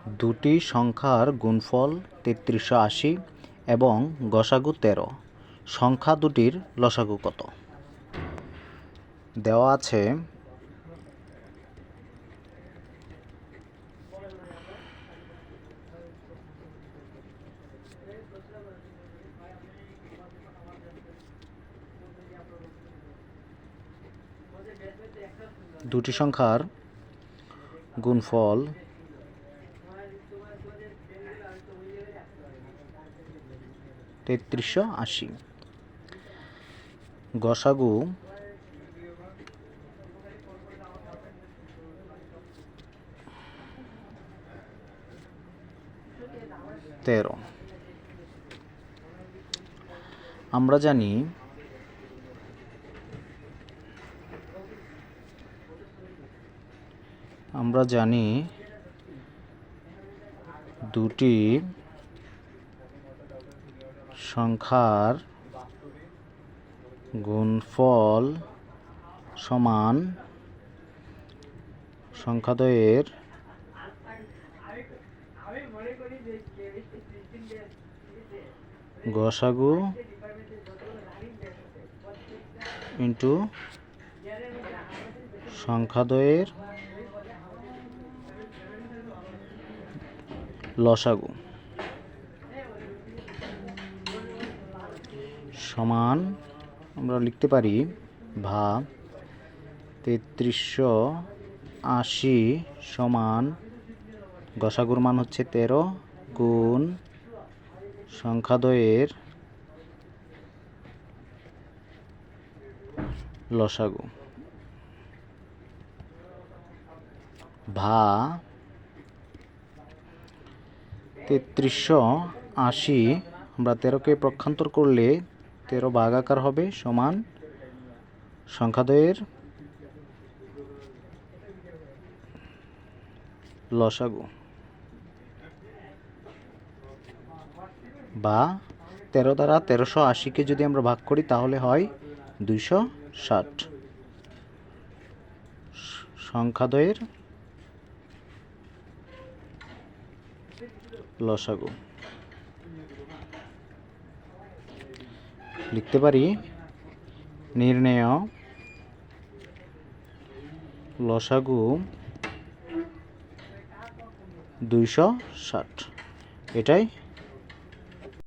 দুটি সংখ্যার গুণফল ৩৩৮০ এবং গসাগু ১৩। সংখ্যা দুটির লসাগু কত? দেওয়া আছে দুটি সংখ্যার গুণফল ৩৩৮০, গসাগু ১৩। আমরা জানি দুটি সংখ্যার গুণফল সমান সংখ্যাদ্বয়ের গসাগু ইন্টু সংখ্যাদ্বয়ের লসাগু সমান আমরা লিখতে পারি ভাগ ৩৩৮০ সমান গসাগুর মান হচ্ছে ১৩ গুণ সংখ্যাদ্বয়ের লসাগু ভাগ ৩৩৮০ আমরা ১৩কে পক্ষান্তর করলে ১৩ ভাগাকার হবে সমান সংখ্যাদ্বয়ের লসাগু বা ১৩ দ্বারা ১৩৮০কে যদি আমরা ভাগ করি তাহলে হয় ২৬০ সংখ্যাদ্বয়ের লসাগু। লিখতে পারি নির্ণেয় লসাগু ২৬০। এটাই